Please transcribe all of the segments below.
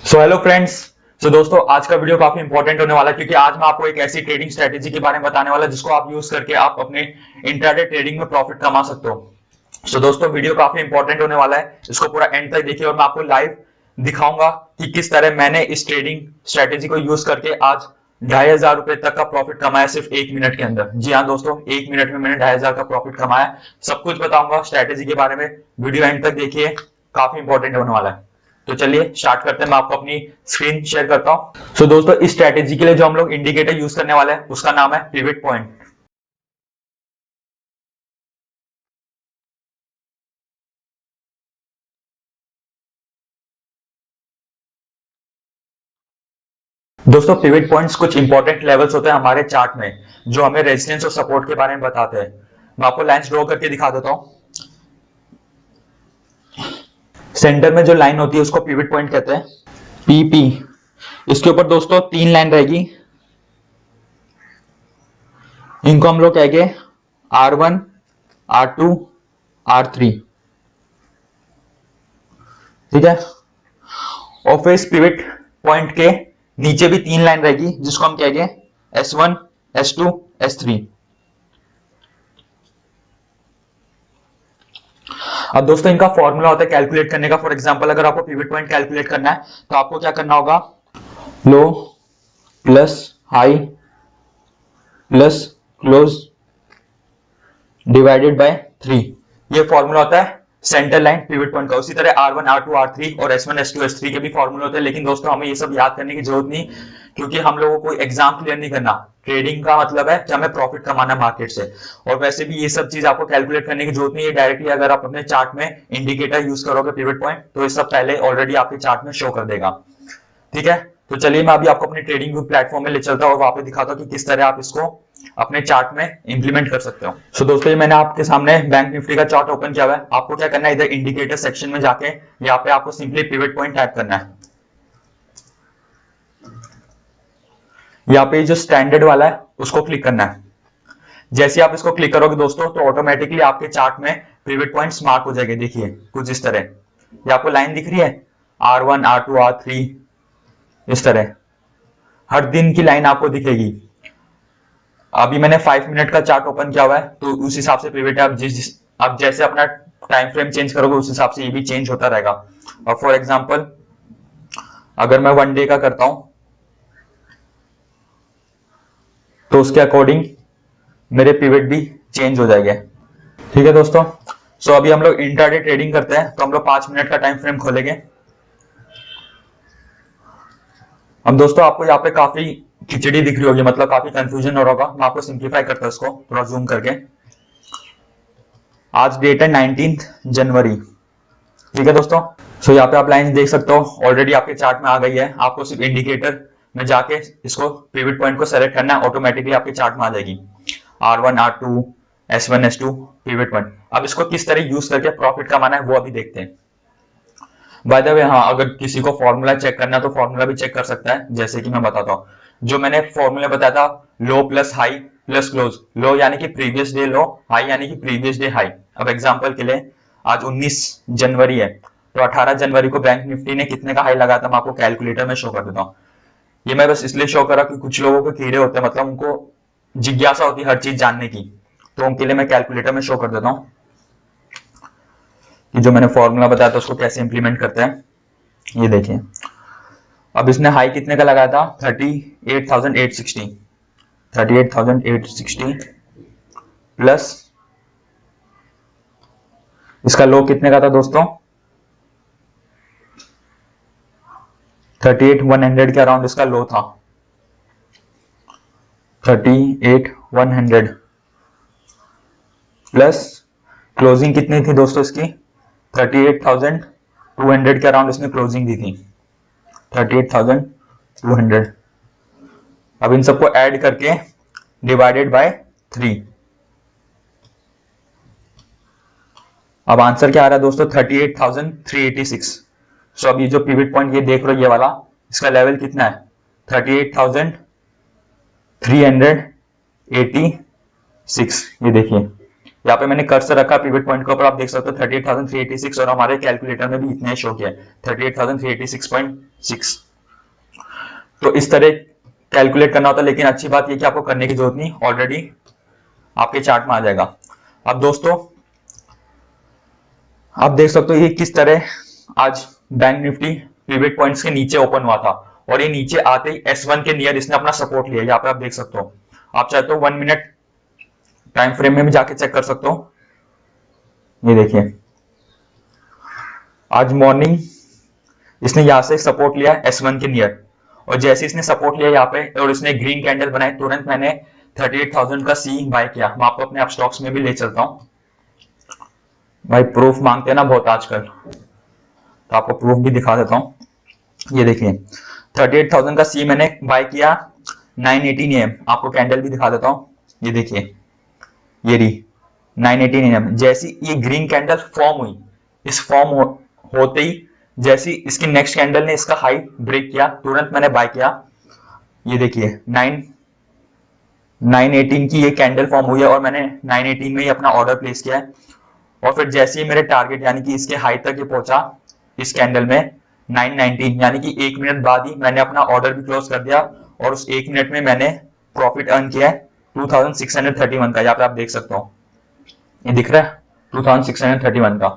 So hello friends. सो दोस्तों, आज का वीडियो काफी इंपॉर्टेंट होने वाला है क्योंकि आज मैं आपको एक ऐसी ट्रेडिंग स्ट्रेटेजी के बारे में बताने वाला जिसको आप यूज करके आप अपने इंट्राडे ट्रेडिंग में प्रॉफिट कमा सकते हो। सो दोस्तों, वीडियो काफी इंपॉर्टेंट होने वाला है, इसको पूरा एंड तक देखिए और मैं आपको लाइव दिखाऊंगा कि किस तरह मैंने इस ट्रेडिंग स्ट्रेटेजी को यूज करके आज 2500 रुपए तक का प्रॉफिट कमाया सिर्फ 1 मिनट के अंदर। जी हाँ दोस्तों, 1 मिनट में मैंने 2500 का प्रॉफिट कमाया। सब कुछ बताऊंगा स्ट्रेटेजी के बारे में, वीडियो एंड तक देखिए, काफी इंपॉर्टेंट होने वाला है। तो चलिए स्टार्ट करते हैं। मैं आपको अपनी स्क्रीन शेयर करता हूं। सो दोस्तों, इस स्ट्रेटेजी के लिए जो हम लोग इंडिकेटर यूज करने वाले हैं उसका नाम है पिवट पॉइंट। दोस्तों, पिवट पॉइंट्स कुछ इंपॉर्टेंट लेवल्स होते हैं हमारे चार्ट में जो हमें रेजिस्टेंस और सपोर्ट के बारे में बताते हैं। मैं आपको लाइंस ड्रॉ करके दिखा देता हूं। सेंटर में जो लाइन होती है उसको पिवट पॉइंट कहते हैं, पीपी। इसके ऊपर दोस्तों 3 लाइन रहेगी, इनको हम लोग कहेंगे R1, R2, R3। ठीक है। और फिर इस पिवट पॉइंट के नीचे भी 3 लाइन रहेगी जिसको हम कहेंगे S1, S2, S3। अब दोस्तों, इनका फॉर्मूला होता है कैलकुलेट करने का। फॉर एग्जांपल, अगर आपको पिवट पॉइंट कैलकुलेट करना है तो आपको क्या करना होगा, low plus high plus close divided by 3। ये फॉर्मूला होता है सेंटर लाइन पिवट पॉइंट का। उसी तरह R1, R2, R3 और S1, S2, S3 के भी फॉर्मूले होते हैं। लेकिन दोस्तों, हमें ये सब याद करने की जरूरत नहीं क्योंकि हम लोगों को एग्जाम क्लियर नहीं करना। ट्रेडिंग का मतलब है कि हमें प्रॉफिट कमाना मार्केट से। और वैसे भी ये सब चीज आपको कैलकुलेट करने की जरूरत नहीं है। डायरेक्टली अगर आप अपने चार्ट में इंडिकेटर यूज करोगे पिवट पॉइंट तो ये सब पहले ऑलरेडी आपके चार्ट में शो कर देगा। ठीक है। तो चलिए मैं अभी आपको अपने ट्रेडिंग प्लेटफॉर्म में ले चलता हूँ और वहां पे दिखाता हूँ कि किस तरह आप इसको अपने चार्ट में इंप्लीमेंट कर सकते हो। सो दोस्तों, ये मैंने आपके सामने बैंक निफ्टी का चार्ट ओपन किया हुआ है। आपको क्या करना है, इधर इंडिकेटर सेक्शन में जाके यहाँ पे आपको सिंपली पिवट पॉइंट टाइप करना है। यहाँ पे जो स्टैंडर्ड वाला है उसको क्लिक करना है। जैसे आप इसको क्लिक करोगे दोस्तों तो ऑटोमेटिकली आपके चार्ट में पिवट पॉइंट्स मार्क हो जाएंगे। देखिए कुछ इस तरह, ये आपको लाइन दिख रही है R1, R2, R3, इस तरह हर दिन की लाइन आपको दिखेगी। अभी मैंने 5 मिनट का चार्ट ओपन किया हुआ है तो उस हिसाब से पिवट है। आप जैसे अपना टाइम फ्रेम चेंज करोगे उस हिसाब से ये भी चेंज होता रहेगा। और फॉर एग्जांपल, अगर मैं 1 डे का करता हूं तो उसके अकॉर्डिंग मेरे पिवट भी चेंज हो जाएंगे। ठीक है दोस्तों। सो अभी हम लोग इंट्राडे ट्रेडिंग करते हैं तो हम लोग 5 मिनट का टाइम फ्रेम खोलेंगे। अब दोस्तों, आपको यहाँ पे काफी खिचड़ी दिख रही होगी, मतलब काफी कंफ्यूजन हो रहा होगा। मैं आपको सिंप्लीफाई करता हूँ इसको थोड़ा जूम करके। आज डेट है 19 जनवरी। ठीक है दोस्तों। सो यहाँ पे आप लाइन देख सकते हो ऑलरेडी आपके चार्ट में आ गई है। आपको सिर्फ इंडिकेटर में जाके इसको पिवट पॉइंट को सेलेक्ट करना है, ऑटोमेटिकली आपके चार्ट में आ जाएगी R1, R2, S1, S2 pivot point. अब इसको किस तरह यूज करके प्रॉफिट कमाना है वो अभी देखते हैं। बाय द वे, हाँ, अगर किसी को फॉर्मूला चेक करना है तो फॉर्मूला भी चेक कर सकता है। जैसे कि मैं बताता हूँ, जो मैंने फॉर्मूला बताया था, लो प्लस हाई प्लस क्लोज। लो यानी कि प्रीवियस डे लो, हाई यानी कि प्रीवियस डे हाई। अब एग्जांपल के लिए आज 19 जनवरी है तो 18 जनवरी को बैंक निफ्टी ने कितने का हाई लगाया था मैं आपको कैलकुलेटर में शो कर देता हूँ। ये मैं बस इसलिए शो करा कि कुछ लोगों को कीड़े होते हैं, मतलब उनको जिज्ञासा होती है हर चीज जानने की, तो उनके लिए मैं कैलकुलेटर में शो कर देता हूँ कि जो मैंने फॉर्मूला बताया था उसको कैसे इंप्लीमेंट करते हैं। ये देखिए, अब इसने हाई कितने का लगाया था, 38,860। 38,860 प्लस इसका लो कितने का था दोस्तों, 38,100 के अराउंड इसका लो था। 38,100 प्लस क्लोजिंग कितनी थी दोस्तों इसकी, 38,200 के अराउंड इसने क्लोजिंग दी थी। 38,200। अब इन सबको ऐड करके डिवाइडेड बाय 3। अब आंसर क्या आ रहा है दोस्तों, 38,386। सो अब ये जो पिवट पॉइंट ये देख रहे हो ये वाला, इसका लेवल कितना है, 38,386। ये देखिए यहाँ पे मैंने कर्सर रखा पिवट पॉइंट के ऊपर, आप देख सकते हो 38,386 और हमारे कैलकुलेटर में भी इतने शो किया 38,386.6। तो इस तरह कैलकुलेट करना होता है, लेकिन अच्छी बात यह कि आपको करने की जरूरत नहीं, ऑलरेडी आपके चार्ट में आ जाएगा। अब दोस्तों आप देख सकते हो ये किस तरह आज बैंक निफ्टी पिवट पॉइंट्स के नीचे ओपन हुआ था और ये नीचे आते ही S1 के नियर इसने अपना सपोर्ट लिया। यहाँ पे आप देख सकते हो, आप चाहे तो 1 मिनट टाइम फ्रेम में भी जाके चेक कर सकते हो। ये देखिए आज मॉर्निंग इसने यहां से सपोर्ट लिया S1 के नियर, और जैसे इसने सपोर्ट लिया यहाँ पे और इसने ग्रीन कैंडल बनाई, तुरंत मैंने 38,000 का सी बाय किया। मैं आपको अपने स्टॉक्स में भी ले चलता हूं भाई, प्रूफ मांगते हैं ना बहुत आजकल, तो आपको प्रूफ भी दिखा देता हूं। ये देखिए 38,000 का सी मैंने बाय किया 918 AM, आपको कैंडल भी दिखा देता हूं। ये देखिए ये रही 918 AM। जैसी ये ग्रीन कैंडल फॉर्म हुई, इस फॉर्म होते ही जैसी इसकी नेक्स्ट कैंडल ने इसका हाई ब्रेक किया, तुरंत मैंने बाय किया। ये देखिए 918 की ये कैंडल फॉर्म हुई है और मैंने 918 में ही अपना ऑर्डर प्लेस किया है। और फिर जैसे ही मेरे टारगेट यानी कि इसके हाई तक ये पहुंचा इस कैंडल में 919, यानी कि 1 मिनट बाद ही मैंने अपना ऑर्डर भी क्लोज कर दिया और उस 1 मिनट में मैंने प्रॉफिट अर्न किया है 2631 का। यहाँ पे आप देख सकते हो, ये दिख रहा है 2631 का।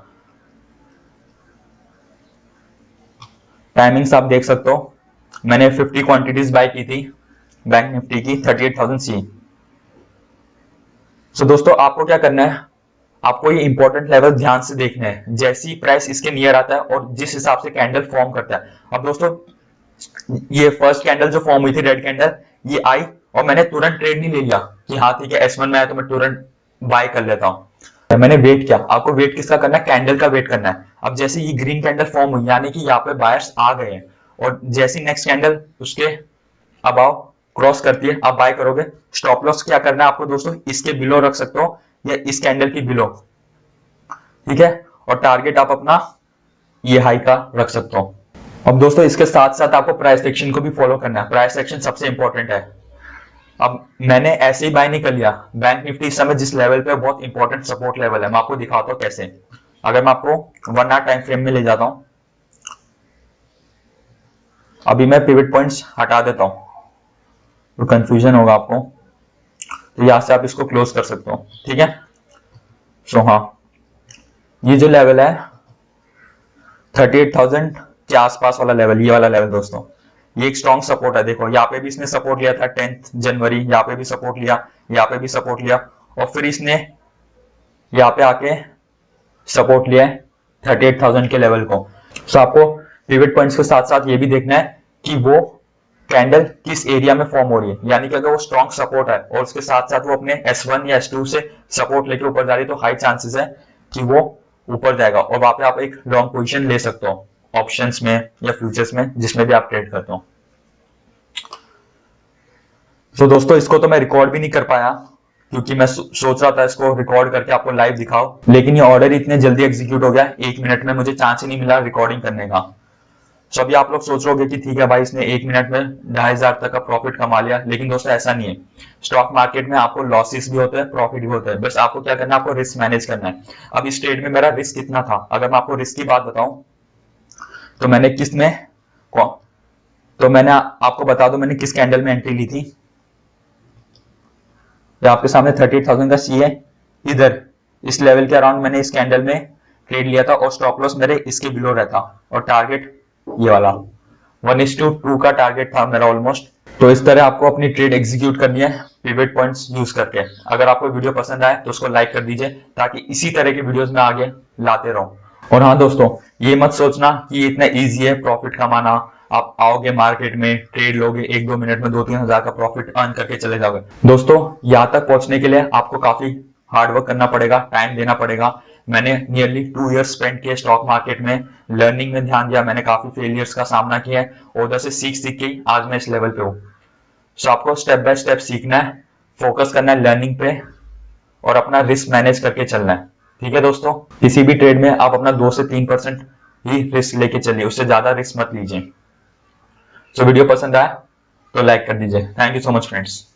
टाइमिंग्स आप देख सकते हो, मैंने 50 क्वांटिटीज बाय की थी बैंक निफ्टी की 38,000 सी। सो दोस्तों आपको क्या करना है, आपको ये इंपॉर्टेंट लेवल ध्यान से देखना है। जैसे ही प्राइस इसके नियर आता है और जिस हिसाब से कैंडल फॉर्म करता है, अब दोस्तों ये फर्स्ट कैंडल जो फॉर्म हुई थी रेड कैंडल, ये आई और मैंने तुरंत ट्रेड नहीं ले लिया कि हाँ ठीक है S1 में आया तो मैं तुरंत बाय कर लेता हूं। मैंने वेट किया। आपको वेट किसका करना है, कैंडल का वेट करना है। अब जैसे ये ग्रीन कैंडल फॉर्म हुई यानी कि यहाँ पे बायर्स आ गए हैं और जैसी नेक्स्ट कैंडल उसके अबाव क्रॉस करती है आप बाय करोगे। स्टॉप लॉस क्या करना है आपको दोस्तों, इसके बिलो रख सकते हो या इस कैंडल की बिलो, ठीक है। और टारगेट आप अपना ये हाई का रख सकते हो। अब दोस्तों इसके साथ साथ आपको प्राइस एक्शन को भी फॉलो करना है। प्राइस एक्शन सबसे इंपॉर्टेंट है। अब मैंने ऐसे ही बाय नहीं कर लिया, बैंक निफ्टी इस समय जिस लेवल पे बहुत इंपॉर्टेंट सपोर्ट लेवल है, मैं आपको दिखाता हूं कैसे। अगर मैं आपको 1 आवर टाइम फ्रेम में ले जाता हूं, अभी मैं पिवट पॉइंट्स हटा देता हूं तो कंफ्यूजन होगा आपको, तो यहां से आप इसको क्लोज कर सकते हो, ठीक है। सो हाँ, ये जो लेवल है 38,000 के आसपास वाला लेवल, ये वाला लेवल दोस्तों, ये एक स्ट्रॉन्ग सपोर्ट है। देखो यहाँ पे भी इसने सपोर्ट लिया था 10 जनवरी, यहाँ पे भी सपोर्ट लिया, यहाँ पे भी सपोर्ट लिया और फिर इसने यहाँ पे आके सपोर्ट लिया है 38,000 के लेवल को। सो आपको पिवट पॉइंट्स के साथ साथ ये भी देखना है कि वो कैंडल किस एरिया में फॉर्म हो रही है, यानी कि अगर वो स्ट्रॉन्ग सपोर्ट है और उसके साथ साथ वो अपने S1 या S2 से सपोर्ट लेके ऊपर जा रही है, तो हाई चांसेस है कि वो ऊपर जाएगा और वहां पे आप एक लॉन्ग पोजीशन ले सकते हो ऑप्शंस में या फ्यूचर्स में, जिसमें भी आप ट्रेड करते हो। तो दोस्तों इसको तो मैं रिकॉर्ड भी नहीं कर पाया क्योंकि मैं सोच रहा था इसको रिकॉर्ड करके आपको लाइव दिखाओ, लेकिन ये ऑर्डर इतने जल्दी एग्जीक्यूट हो गया 1 मिनट में, मुझे चांस ही नहीं मिला रिकॉर्डिंग करने का। तो अभी आप लोग सोच रहे होगे कि ठीक है भाई इसने 1 मिनट में 2,500 तक का प्रॉफिट कमा लिया, लेकिन दोस्तों ऐसा नहीं है। स्टॉक मार्केट में आपको लॉसेस भी होते हैं, प्रॉफिट भी होता है, बस आपको क्या करना है, आपको रिस्क मैनेज करना है। अब इस ट्रेड में मेरा रिस्क कितना था, अगर मैं आपको रिस्क की बात बताऊं तो मैंने मैंने आपको बता दूं मैंने किस कैंडल में एंट्री ली थी। आपके सामने 38,000 का सी है, इधर इस लेवल के अराउंड मैंने इस कैंडल में ट्रेड लिया था और स्टॉप लॉस मेरे इसके बिलो रहता और टारगेट ये वाला 1:2 का टारगेट था मेरा ऑलमोस्ट। तो इस तरह आपको अपनी ट्रेड एग्जीक्यूट करनी है पिवट पॉइंट्स यूज करके। अगर आपको वीडियो पसंद आए तो उसको लाइक कर दीजिए ताकि इसी तरह के वीडियोस में आगे लाते रहूं। और हाँ दोस्तों, ये मत सोचना कि ये इतना इजी है प्रॉफिट कमाना। आप आओगे मार्केट में, ट्रेड लोगे, 1-2 मिनट में 2-3 हजार का प्रॉफिट अर्न करके चले जाओगे। दोस्तों यहाँ तक पहुंचने के लिए आपको काफी हार्डवर्क करना पड़ेगा, टाइम देना पड़ेगा। मैंने नियरली 2 इयर्स स्पेंड किए स्टॉक मार्केट में, लर्निंग में ध्यान दिया, मैंने काफी फेलियर्स का सामना किया है और उधर से सीख के आज मैं इस लेवल पे हूँ। सो आपको स्टेप बाय स्टेप सीखना है, फोकस करना है लर्निंग पे और अपना रिस्क मैनेज करके चलना है, ठीक है दोस्तों। किसी भी ट्रेड में आप अपना 2 से 3% ही रिस्क लेके चलिए, उससे ज्यादा रिस्क मत लीजिए। सो वीडियो पसंद आया तो लाइक कर दीजिए। Thank you so much friends.